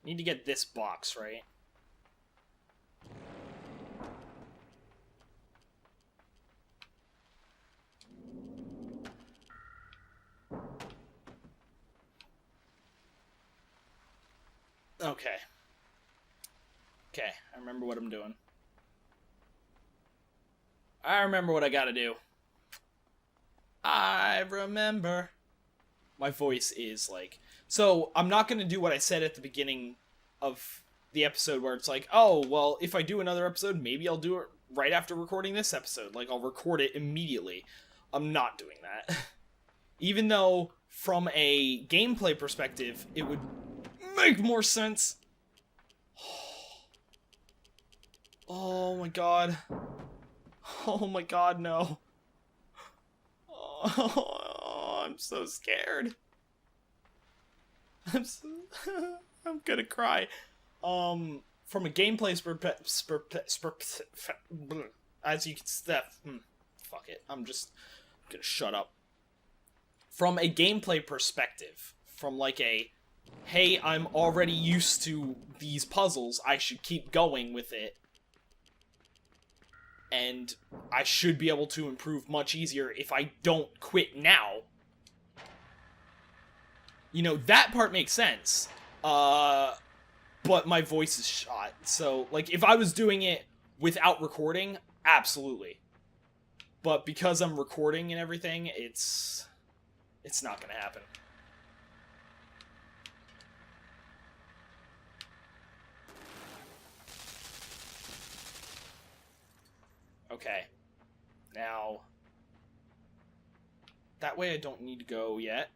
Need to get this box, right? Okay. Okay, I remember what I'm doing. I remember what I gotta do. I remember. My voice is like... So, I'm not gonna do what I said at the beginning of the episode where it's like, oh, well, if I do another episode, maybe I'll do it right after recording this episode. Like, I'll record it immediately. I'm not doing that. Even though, from a gameplay perspective, it would make more sense. Oh my god. Oh my god, no. Oh, I'm so scared. I'm gonna cry. From a gameplay as you can fuck it. I'm just gonna shut up. From a gameplay perspective, from like a, hey, I'm already used to these puzzles, I should keep going with it. and I should be able to improve much easier if I don't quit now. You know, that part makes sense. But my voice is shot. So, like, if I was doing it without recording, absolutely. But because I'm recording and everything, it's not gonna happen. Okay. Now, that way I don't need to go yet.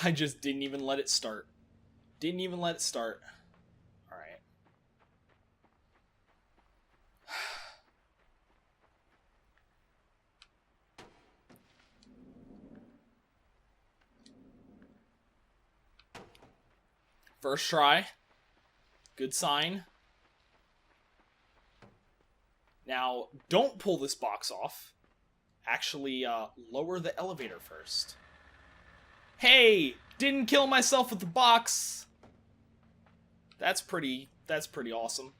I just didn't even let it start. Didn't even let it start. Alright. First try. Good sign. Now, don't pull this box off. Actually, lower the elevator first. Hey! Didn't kill myself with the box! That's pretty awesome.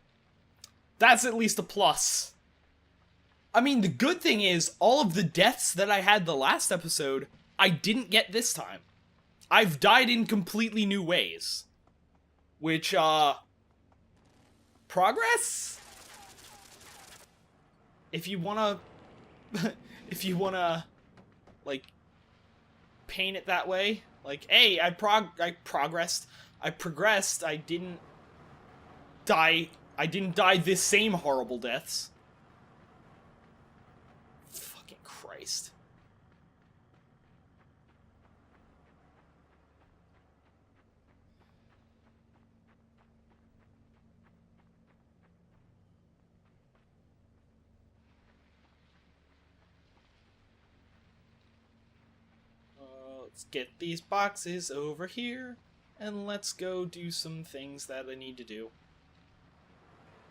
That's at least a plus. I mean, the good thing is, all of the deaths that I had the last episode, I didn't get this time. I've died in completely new ways. Which, progress? If you wanna... if you wanna... like... paint it that way. Like, hey, I progressed. I didn't die this same horrible deaths. Fucking Christ. Let's get these boxes over here, and let's go do some things that I need to do.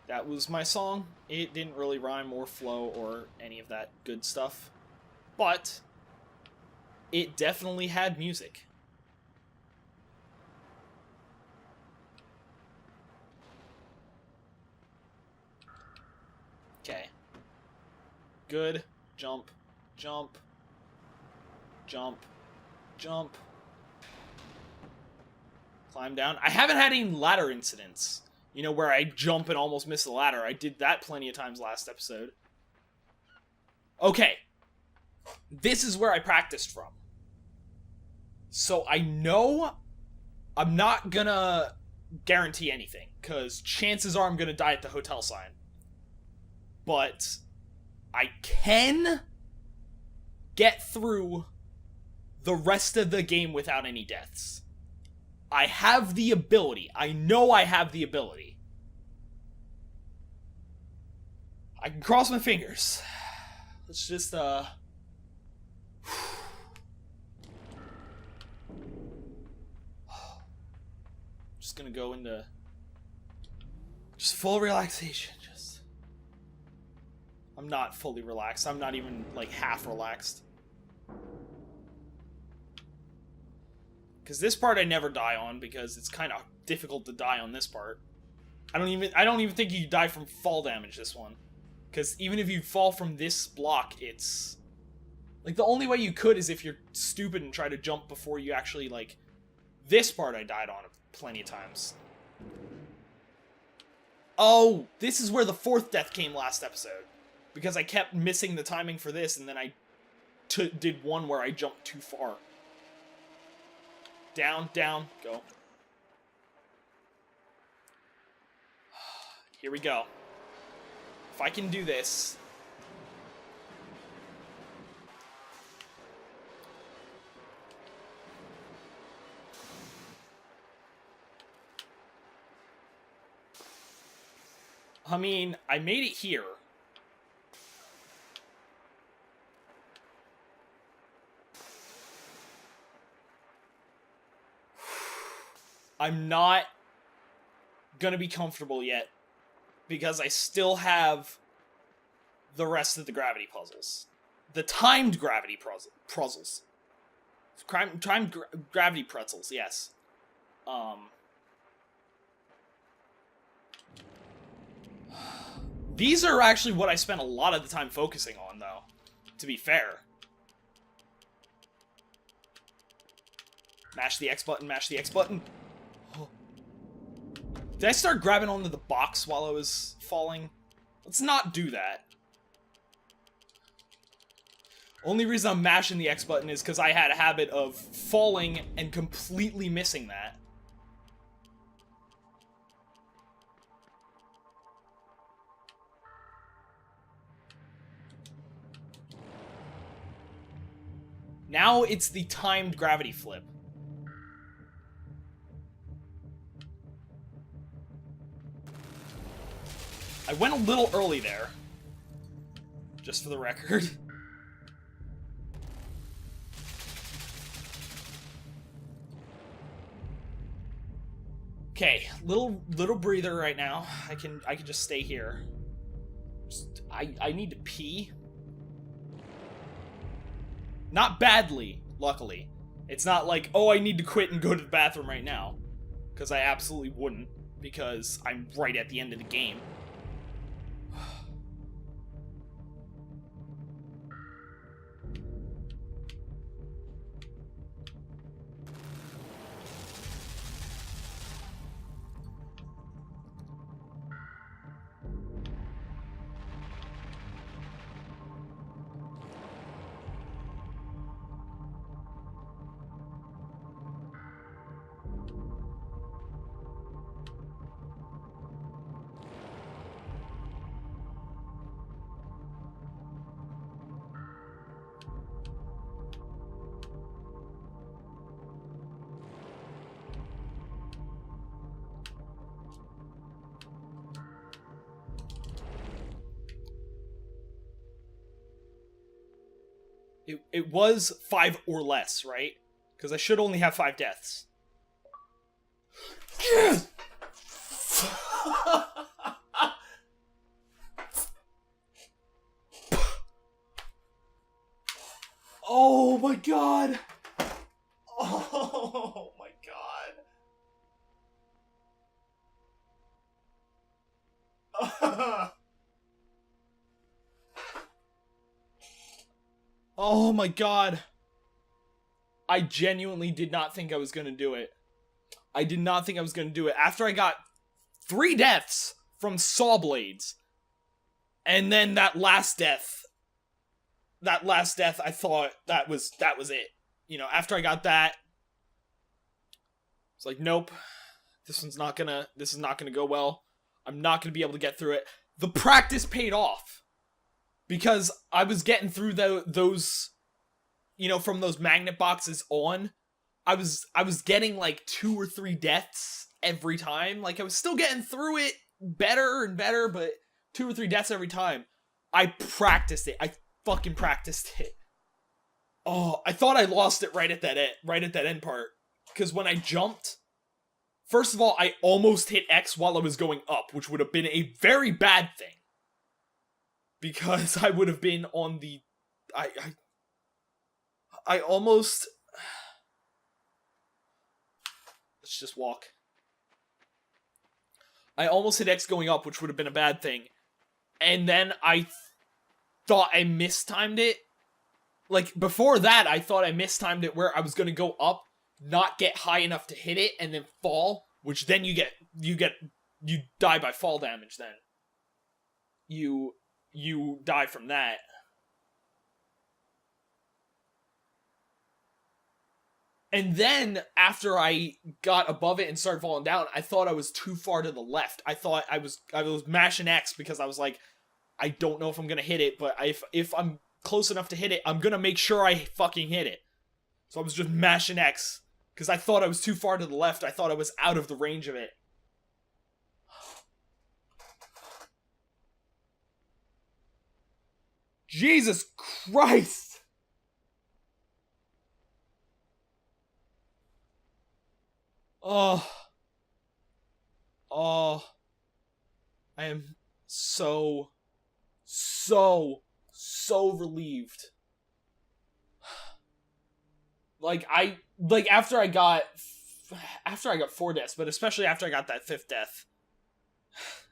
That was my song. It didn't really rhyme or flow or any of that good stuff, but it definitely had music. Okay. Good. Jump. Jump. Jump. Jump. Climb down. I haven't had any ladder incidents. You know, where I jump and almost miss the ladder. I did that plenty of times last episode. Okay. This is where I practiced from. So I know I'm not gonna guarantee anything, because chances are I'm gonna die at the hotel sign. But I can get through the rest of the game without any deaths. I have the ability. I know I have the ability. I can cross my fingers. Let's just, just gonna go into just full relaxation. I'm not fully relaxed. I'm not even, like, half relaxed. Because this part I never die on, because it's kind of difficult to die on this part. I don't even think you die from fall damage this one. Because even if you fall from this block, it's... like, the only way you could is if you're stupid and try to jump before you actually, like... this part I died on plenty of times. Oh, this is where the fourth death came last episode. Because I kept missing the timing for this, and then I did one where I jumped too far. Down, down, go. Here we go. If I can do this... I mean, I made it here. I'm not gonna be comfortable yet, because I still have the rest of the gravity puzzles. the timed gravity puzzles. Timed gravity pretzels, yes. These are actually what I spent a lot of the time focusing on, though, to be fair. Mash the X button, mash the X button. Oh. Did I start grabbing onto the box while I was falling? Let's not do that. Only reason I'm mashing the X button is because I had a habit of falling and completely missing that. Now it's the timed gravity flip. I went a little early there. Just for the record. Okay, little breather right now. I can just stay here. I need to pee. Not badly, luckily. It's not like, oh, I need to quit and go to the bathroom right now. Because I absolutely wouldn't, because I'm right at the end of the game. It was 5 or less, right? Because I should only have 5 deaths. Oh my god! Oh my god! Oh my god. I genuinely did not think I was gonna do it. I did not think I was gonna do it. After I got 3 deaths from saw blades, and then that last death, I thought that was it. You know, after I got that, it's like, nope, this is not gonna go well. I'm not gonna be able to get through it. The practice paid off. Because I was getting through those, you know, from those magnet boxes on, I was getting like 2 or 3 deaths every time. Like, I was still getting through it better and better, but 2 or 3 deaths every time. I practiced it. I fucking practiced it. Oh, I thought I lost it right at that end part. Because when I jumped, first of all, I almost hit X while I was going up, which would have been a very bad thing. Because I would have been on the... I almost... Let's just walk. I almost hit X going up, which would have been a bad thing. And then I thought I mistimed it. Like, before that, I thought I mistimed it where I was going to go up, not get high enough to hit it, and then fall. Which then you die by fall damage then. You die from that. And then, after I got above it and started falling down, I thought I was too far to the left. I thought I was mashing X because I was like, I don't know if I'm gonna hit it, but if I'm close enough to hit it, I'm gonna make sure I fucking hit it. So I was just mashing X, because I thought I was too far to the left. I thought I was out of the range of it. Jesus Christ! Oh. Oh. I am so relieved After I got 4 deaths, but especially after I got that 5th death.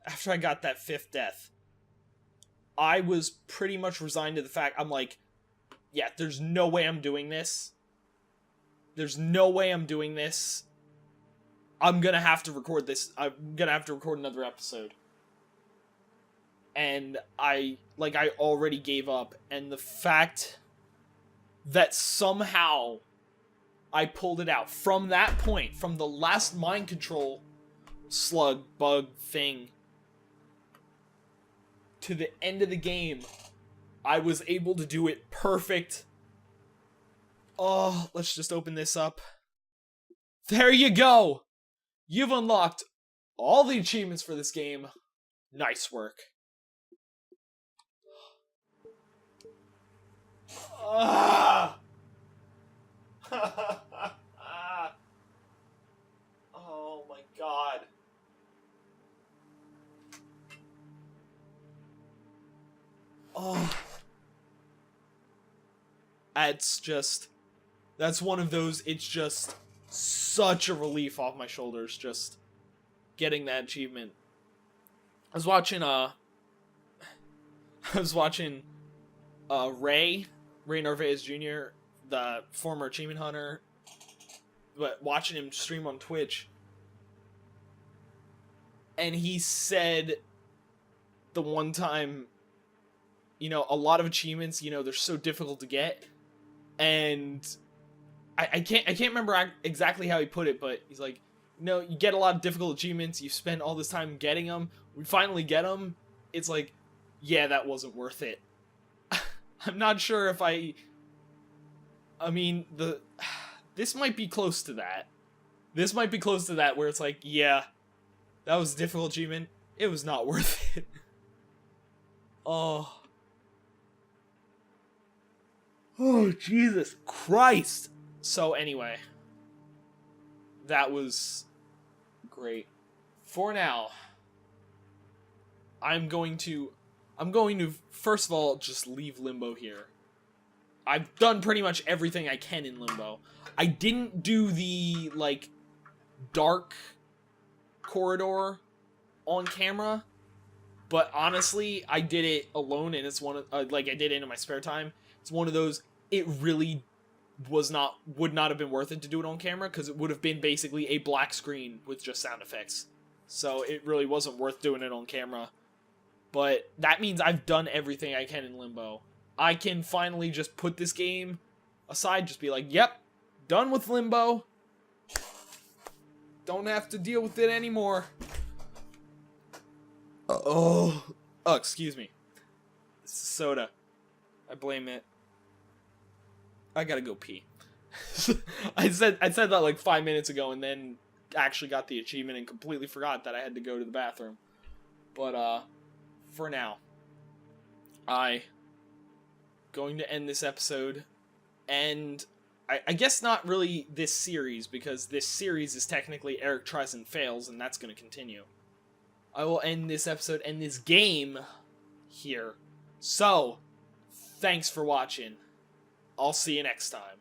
After I got that 5th death, I was pretty much resigned to the fact, I'm like, yeah, there's no way I'm doing this. There's no way I'm doing this. I'm gonna have to record this. I'm gonna have to record another episode. And I already gave up. And the fact that somehow I pulled it out from that point, from the last mind control slug bug thing to the end of the game, I was able to do it perfect. Oh, let's just open this up. There you go! You've unlocked all the achievements for this game. Nice work. Ah! Oh my god. Oh. That's one of those, it's just such a relief off my shoulders, just getting that achievement. I was watching Ray Narvaez Jr., the former achievement hunter, but watching him stream on Twitch, and he said the one time, a lot of achievements, they're so difficult to get, and I can't remember exactly how he put it, but he's like, you get a lot of difficult achievements, you spend all this time getting them, we finally get them, it's like, yeah, that wasn't worth it. I'm not sure if this might be close to that. This might be close to that, where it's like, yeah, that was a difficult achievement, it was not worth it. Oh, Jesus Christ! So anyway, that was great. For now, I'm going to first of all just leave Limbo here. I've done pretty much everything I can in Limbo. I didn't do the dark corridor on camera, but honestly, I did it alone, and it's one of I did it in my spare time. It's one of those, it really would not have been worth it to do it on camera, because it would have been basically a black screen with just sound effects. So it really wasn't worth doing it on camera. But that means I've done everything I can in Limbo. I can finally just put this game aside, just be like, yep, done with Limbo. Don't have to deal with it anymore. Oh, excuse me. Soda. I blame it. I gotta go pee. I said that like 5 minutes ago, and then actually got the achievement and completely forgot that I had to go to the bathroom. But for now, I going to end this episode, and I guess not really this series, because this series is technically Erich Tries and Fails, and that's going to continue. I will end this episode and this game here. So, thanks for watching. I'll see you next time.